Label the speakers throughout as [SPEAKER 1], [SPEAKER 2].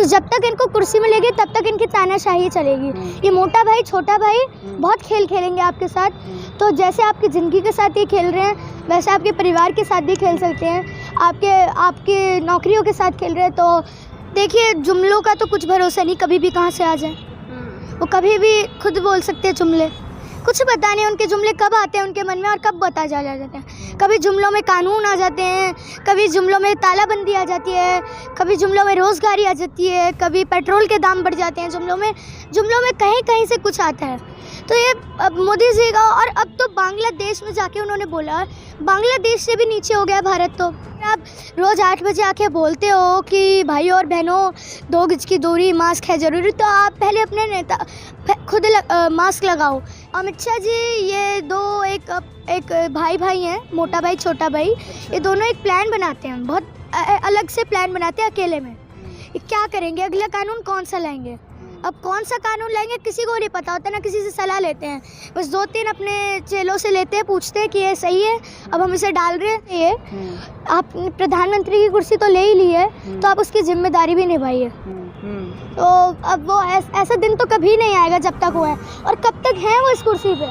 [SPEAKER 1] जब तक इनको कुर्सी मिलेगी तब तक इनकी तानाशाही चलेगी। ये मोटा भाई छोटा भाई बहुत खेल खेलेंगे आपके साथ। तो जैसे आपकी ज़िंदगी के साथ ये खेल रहे हैं वैसे आपके परिवार के साथ भी खेल सकते हैं, आपके नौकरियों के साथ खेल रहे हैं। तो देखिए जुमलों का तो कुछ भरोसा नहीं, कभी भी कहाँ से आ जाए। वो कभी भी खुद बोल सकते हैं जुमले, कुछ पता नहीं उनके जुमले कब आते हैं उनके मन में और कब बता जा जाते हैं। कभी जुमलों में कानून आ जाते हैं, कभी जुमलों में तालाबंदी आ जाती है, कभी जुमलों में रोज़गारी आ जाती है, कभी पेट्रोल के दाम बढ़ जाते हैं। जुमलों में कहीं कहीं से कुछ आता है। तो ये अब मोदी जी का, और अब तो बांग्लादेश में जाके उन्होंने बोला बांग्लादेश से भी नीचे हो गया भारत। तो आप रोज़ 8 बजे आके बोलते हो कि भाइयों और बहनों 2 गज की दूरी, मास्क है ज़रूरी, तो आप पहले अपने नेता खुद मास्क लगाओ। अमित शाह जी ये दो एक भाई हैं, मोटा भाई छोटा भाई, ये दोनों एक प्लान बनाते हैं, बहुत अलग से प्लान बनाते हैं अकेले में। ये क्या करेंगे, अगला कानून कौन सा लाएंगे, अब कौन सा कानून लाएंगे किसी को नहीं पता होता, ना किसी से सलाह लेते हैं। बस 2-3 अपने चेलों से लेते हैं, पूछते हैं कि ये सही है, अब हम इसे डाल रहे हैं। ये आप प्रधानमंत्री की कुर्सी तो ले ही ली है तो आप उसकी जिम्मेदारी भी निभाइए। तो अब वो ऐसा दिन तो कभी नहीं आएगा जब तक वो है, और कब तक हैं वो इस कुर्सी पे,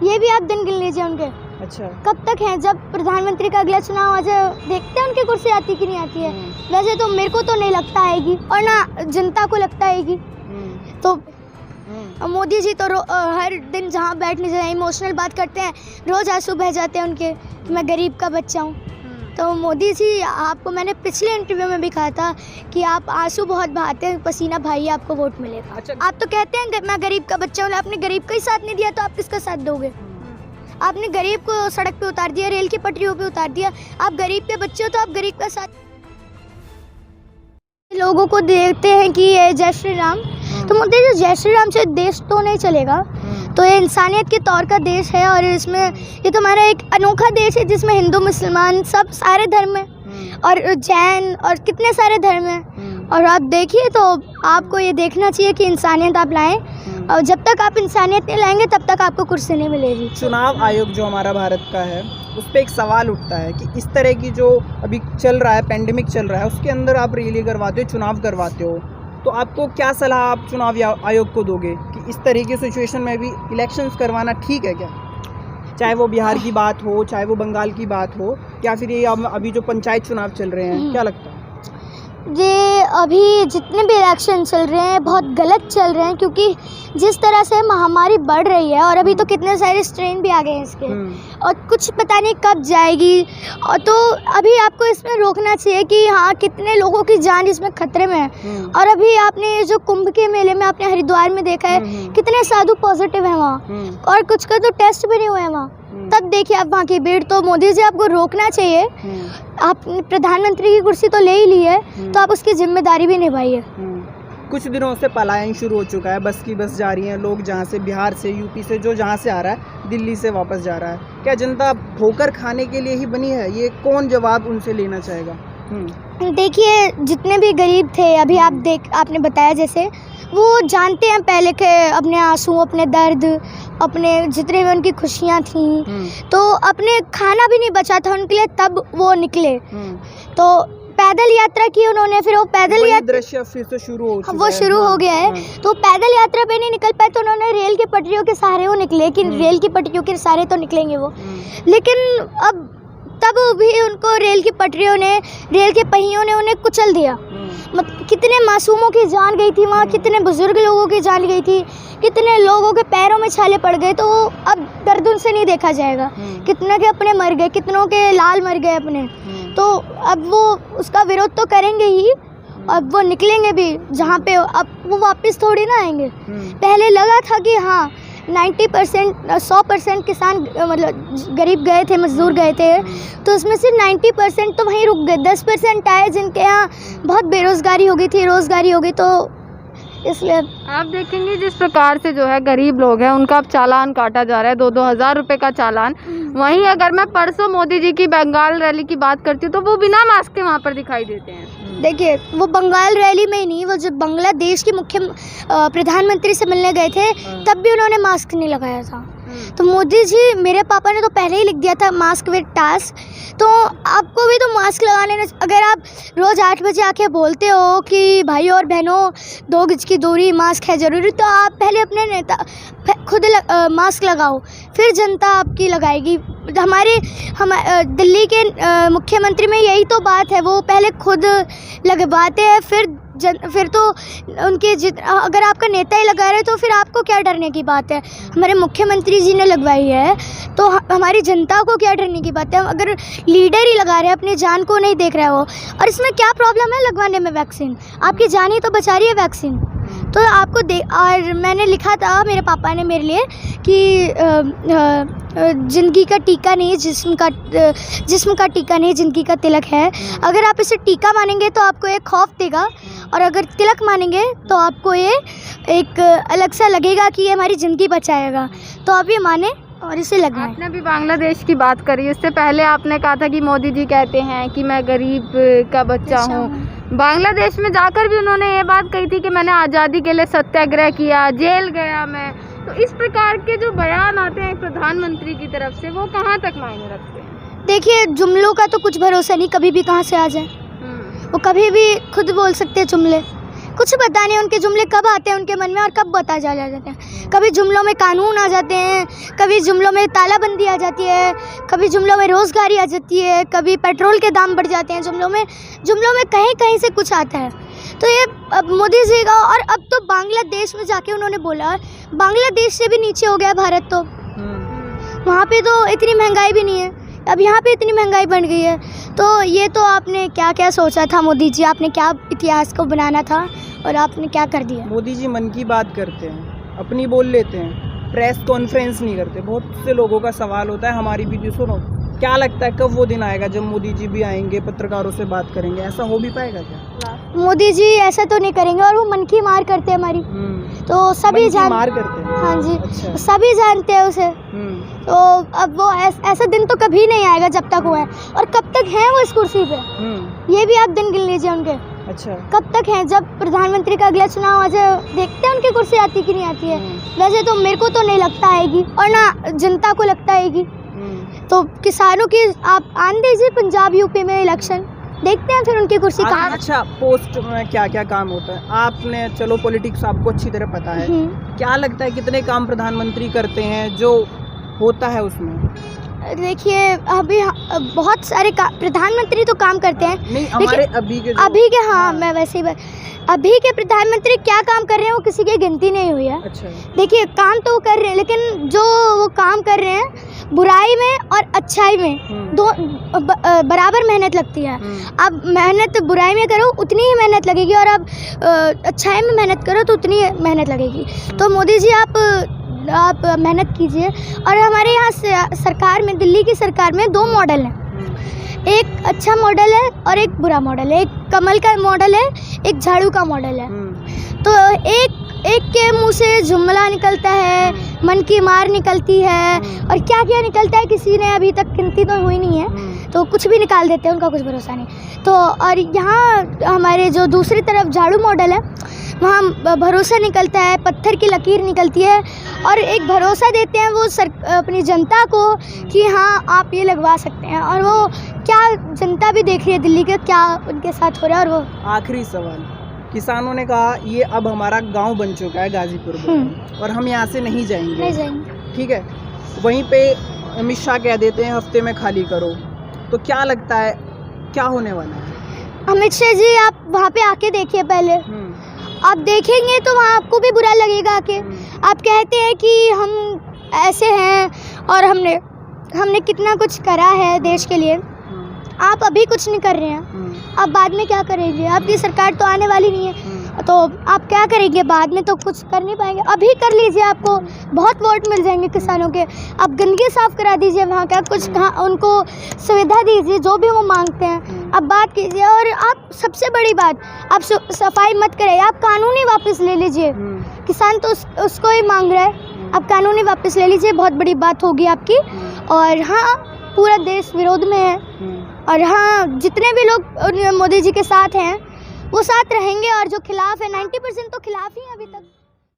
[SPEAKER 1] ये भी आप दिन गिन लीजिए उनके। अच्छा, कब तक हैं? जब प्रधानमंत्री का अगला चुनाव आ जाए देखते हैं उनकी कुर्सी आती कि नहीं आती है। वैसे तो मेरे को तो नहीं लगता आएगी और ना जनता को लगता आएगी। तो मोदी जी तो हर दिन जहाँ बैठने जाए इमोशनल बात करते हैं, रोज़ आंसू बह जाते हैं उनके कि मैं गरीब का बच्चा हूँ। तो मोदी जी आपको मैंने पिछले इंटरव्यू में भी कहा था कि आप आंसू बहुत बहाते हैं, पसीना बहाइए आपको वोट मिलेगा। अच्छा। आप तो कहते हैं मैं गरीब का बच्चा हूँ, आपने गरीब का ही साथ नहीं दिया तो आप किसका साथ दोगे? आपने गरीब को सड़क पे उतार दिया, रेल की पटरियों पे उतार दिया। आप गरीब के बच्चे हो तो आप गरीब का साथ। लोगों को देखते हैं कि ये जय श्री राम, तो मोदी जी जय श्री राम से देश तो नहीं चलेगा। तो ये इंसानियत के तौर का देश है और इसमें ये तो हमारा एक अनोखा देश है जिसमें हिंदू मुसलमान सब सारे धर्म हैं और जैन और कितने सारे धर्म हैं। और आप देखिए तो आपको ये देखना चाहिए कि इंसानियत आप लाएं, और जब तक आप इंसानियत नहीं लाएंगे तब तक आपको कुर्सी नहीं मिलेगी।
[SPEAKER 2] चुनाव आयोग जो हमारा भारत का है उस पर एक सवाल उठता है कि इस तरह की जो अभी चल रहा है, पेंडेमिक चल रहा है, उसके अंदर आप रैली करवाते हो, चुनाव करवाते हो, तो आपको क्या सलाह आप चुनाव आयोग को दोगे कि इस तरह की सिचुएशन में भी इलेक्शंस करवाना ठीक है क्या? चाहे वो बिहार की बात हो, चाहे वो बंगाल की बात हो, या फिर ये अभी जो पंचायत चुनाव चल रहे हैं, क्या लगता है?
[SPEAKER 1] ये अभी जितने भी इलेक्शन चल रहे हैं बहुत गलत चल रहे हैं, क्योंकि जिस तरह से महामारी बढ़ रही है और अभी तो कितने सारे स्ट्रेन भी आ गए हैं इसके, और कुछ पता नहीं कब जाएगी। और तो अभी आपको इसमें रोकना चाहिए कि हाँ कितने लोगों की जान इसमें खतरे में है। और अभी आपने जो कुंभ के मेले में आपने हरिद्वार में देखा है कितने साधु पॉजिटिव हैं वहाँ, और कुछ का तो टेस्ट भी नहीं हुए हैं वहाँ। तब देखिए आप वहाँ की भीड़। तो मोदी जी आपको रोकना चाहिए। आप प्रधानमंत्री की कुर्सी तो ले ही ली है तो आप उसकी जिम्मेदारी भी निभाइए।
[SPEAKER 2] कुछ दिनों से पलायन शुरू हो चुका है, बस की बस जा रही हैं लोग, जहाँ से बिहार से, यूपी से, जो जहाँ से आ रहा है दिल्ली से वापस जा रहा है। क्या जनता ठोकर खाने के लिए ही बनी है? ये कौन जवाब उनसे लेना चाहेगा?
[SPEAKER 1] देखिए जितने भी गरीब थे अभी आपने बताया जैसे, वो जानते हैं पहले के अपने आंसू, अपने दर्द, अपने जितने भी उनकी खुशियाँ थीं, तो अपने खाना भी नहीं बचा था उनके लिए, तब वो निकले। तो पैदल यात्रा की उन्होंने, फिर वो पैदल यात्रा
[SPEAKER 2] दृश्य फिर से शुरू हो
[SPEAKER 1] गया है। तो पैदल यात्रा पे नहीं निकल पाए तो उन्होंने रेल की पटरियों के सहारे वो निकले कि रेल की पटरियों के सहारे तो निकलेंगे वो। लेकिन अब तब भी उनको रेल की पटरियों ने, रेल के पहियों ने उन्हें कुचल दिया। कितने मासूमों की जान गई थी वहाँ, कितने बुजुर्ग लोगों की जान गई थी, कितने लोगों के पैरों में छाले पड़ गए। तो अब दर्द उनसे नहीं देखा जाएगा। कितने के अपने मर गए, कितनों के लाल मर गए अपने। तो अब वो उसका विरोध तो करेंगे ही, अब वो निकलेंगे भी जहाँ पे, अब वो वापस थोड़ी ना आएंगे। पहले लगा था कि हाँ 90% 100% किसान मतलब गरीब गए थे, मजदूर गए थे, तो उसमें से 90% तो वहीं रुक गए। 10% आए जिनके यहाँ बहुत बेरोज़गारी हो गई थी, रोज़गारी हो गई। तो इसलिए
[SPEAKER 3] आप देखेंगे जिस प्रकार से जो है गरीब लोग हैं उनका अब चालान काटा जा रहा है, 2-2 हज़ार रुपये का चालान। वहीं अगर मैं परसों मोदी जी की बंगाल रैली की बात करती हूँ तो वो बिना मास्क के वहाँ पर दिखाई देते हैं।
[SPEAKER 1] देखिए वो बंगाल रैली में ही नहीं, वो जब बांग्लादेश के मुख्य प्रधानमंत्री से मिलने गए थे तब भी उन्होंने मास्क नहीं लगाया था। तो मोदी जी, मेरे पापा ने तो पहले ही लिख दिया था मास्क विद टास्क, तो आपको भी तो मास्क लगा लेना। अगर आप रोज़ 8 बजे आके बोलते हो कि भाई और बहनों 2 गज की दूरी, मास्क है ज़रूरी, तो आप पहले अपने नेता खुद मास्क लगाओ, फिर जनता आपकी लगाएगी। हम दिल्ली के मुख्यमंत्री में यही तो बात है, वो पहले खुद लगवाते हैं, फिर तो उनके अगर आपका नेता ही लगा रहे हैं तो फिर आपको क्या डरने की बात है। हमारे मुख्यमंत्री जी ने लगवाई है तो हमारी जनता को क्या डरने की बात है। अगर लीडर ही लगा रहे हैं, अपनी जान को नहीं देख रहा है वो, और इसमें क्या प्रॉब्लम है लगवाने में वैक्सीन? आपकी जान ही तो बचा रही है वैक्सीन। तो आपको और मैंने लिखा था, मेरे पापा ने मेरे लिए, कि ज़िंदगी का टीका नहीं, जिस्म का टीका नहीं, ज़िंदगी का तिलक है। अगर आप इसे टीका मानेंगे तो आपको एक खौफ देगा, और अगर तिलक मानेंगे तो आपको ये एक अलग सा लगेगा कि ये हमारी ज़िंदगी बचाएगा। तो आप ये माने और इसे लगाएं।
[SPEAKER 3] आपने अभी बांग्लादेश की बात करी, उससे पहले आपने कहा था कि मोदी जी कहते हैं कि मैं गरीब का बच्चा हूँ। बांग्लादेश में जाकर भी उन्होंने ये बात कही थी कि मैंने आज़ादी के लिए सत्याग्रह किया, जेल गया मैं। तो इस प्रकार के जो बयान आते हैं प्रधानमंत्री की तरफ से, वो कहाँ तक मायने रखते हैं? देखिए,
[SPEAKER 1] जुमलों का तो कुछ भरोसा नहीं, कभी भी कहाँ से आ जाए। वो कभी भी खुद बोल सकते हैं जुमले, कुछ पता नहीं उनके जुमले कब आते हैं उनके मन में और कब बता जा जाते हैं। कभी जुमलों में कानून आ जाते हैं, कभी जुमलों में तालाबंदी आ जाती है, कभी जुमलों में रोज़गारी आ जाती है, कभी पेट्रोल के दाम बढ़ जाते हैं। जुमलों में कहीं कहीं से कुछ आता है। तो ये अब मोदी जी का, और अब तो बांग्लादेश में जाके उन्होंने बोला, बांग्लादेश से भी नीचे हो गया भारत। तो वहाँ पे तो इतनी महंगाई भी नहीं है, अब यहाँ पे इतनी महंगाई बढ़ गई है। तो ये तो आपने क्या क्या सोचा था मोदी जी, आपने क्या इतिहास को बनाना था और आपने क्या कर दिया।
[SPEAKER 2] मोदी जी मन की बात करते हैं, अपनी बोल लेते हैं, प्रेस कॉन्फ्रेंस नहीं करते। बहुत से लोगों का सवाल होता है, हमारी वीडियो सुनो, क्या लगता है कब वो दिन आएगा जब मोदी जी भी आएंगे, पत्रकारों से बात करेंगे? ऐसा हो भी पाएगा क्या?
[SPEAKER 1] मोदी जी ऐसा तो नहीं करेंगे, और वो मन की मार करते हैं हमारी, तो सभी
[SPEAKER 2] मार करते हैं।
[SPEAKER 1] हाँ जी।
[SPEAKER 2] अच्छा।
[SPEAKER 1] सभी जानते हैं उसे। तो अब वो ऐसा दिन तो कभी नहीं आएगा जब तक वो है, और कब तक है वो इस कुर्सी पे, ये भी आप दिन गिन लीजिए उनके।
[SPEAKER 2] अच्छा।
[SPEAKER 1] कब तक हैं? जब प्रधानमंत्री का अगला चुनाव आ जाए, देखते हैं उनकी कुर्सी आती कि नहीं आती है। वैसे तो मेरे को तो नहीं लगता आएगी, और ना जनता को लगता आएगी। तो किसानों की आप आन दीजिए पंजाब यूपी में इलेक्शन, देखते हैं फिर उनकी कुर्सी कहाँ।
[SPEAKER 2] अच्छा, पोस्ट में क्या क्या काम होता है? आपने, चलो पॉलिटिक्स आपको अच्छी तरह पता है, क्या लगता है कितने काम प्रधानमंत्री करते हैं जो होता है उसमें?
[SPEAKER 1] देखिए, अभी बहुत सारे प्रधानमंत्री तो काम करते हैं,
[SPEAKER 2] नहीं हमारे अभी के
[SPEAKER 1] हाँ, मैं वैसे ही अभी के प्रधानमंत्री क्या काम कर रहे हैं वो किसी की गिनती नहीं हुई है।
[SPEAKER 2] अच्छा। देखिए,
[SPEAKER 1] काम तो वो कर रहे हैं, लेकिन जो वो काम कर रहे हैं बुराई में और अच्छाई में दो बराबर मेहनत लगती है। आप मेहनत बुराई में करो उतनी ही मेहनत लगेगी, और आप अच्छाई में मेहनत करो तो उतनी मेहनत लगेगी। तो मोदी जी आप मेहनत कीजिए। और हमारे यहाँ सरकार में, दिल्ली की सरकार में 2 मॉडल हैं, एक अच्छा मॉडल है और एक बुरा मॉडल है। एक कमल का मॉडल है, एक झाड़ू का मॉडल है। तो एक के मुंह से जुमला निकलता है, मन की मार निकलती है, और क्या क्या निकलता है किसी ने अभी तक गिनती तो हुई नहीं है, तो कुछ भी निकाल देते हैं, उनका कुछ भरोसा नहीं। तो और यहाँ हमारे जो दूसरी तरफ झाड़ू मॉडल है, वहाँ भरोसा निकलता है, पत्थर की लकीर निकलती है, और एक भरोसा देते हैं वो अपनी जनता को कि हाँ आप ये लगवा सकते हैं। और वो क्या जनता भी देख रही है दिल्ली के क्या उनके साथ हो रहा है। और वो
[SPEAKER 2] आखिरी सवाल, किसानों ने कहा ये अब हमारा गांव बन चुका है गाजीपुर में, और हम यहाँ से नहीं जाएंगे, ठीक है। वहीं पे अमित शाह कह देते हैं हफ्ते में खाली करो, तो क्या लगता है क्या होने वाला है?
[SPEAKER 1] अमित शाह जी, आप वहाँ पे आके देखिए पहले, आप देखेंगे तो वहाँ आपको भी बुरा लगेगा आके। आप कहते हैं कि हम ऐसे हैं और हमने कितना कुछ करा है देश के लिए, आप अभी कुछ नहीं कर रहे हैं, आप बाद में क्या करेंगे? आपकी सरकार तो आने वाली नहीं है, तो आप क्या करेंगे? बाद में तो कुछ कर नहीं पाएंगे। अभी कर लीजिए, आपको बहुत वोट मिल जाएंगे किसानों के। आप गंदगी साफ करा दीजिए वहाँ का, कुछ उनको सुविधा दीजिए जो भी वो मांगते हैं, आप बात कीजिए। और आप सबसे बड़ी बात, आप सफाई मत करिए, आप कानूनी वापस ले लीजिए। किसान तो उसको ही मांग रहा है, आप कानूनी वापस ले लीजिए, बहुत बड़ी बात होगी आपकी। और हाँ, पूरा देश विरोध में है, और हाँ जितने भी लोग मोदी जी के साथ हैं वो साथ रहेंगे, और जो खिलाफ है 90% तो खिलाफ ही हैं अभी तक।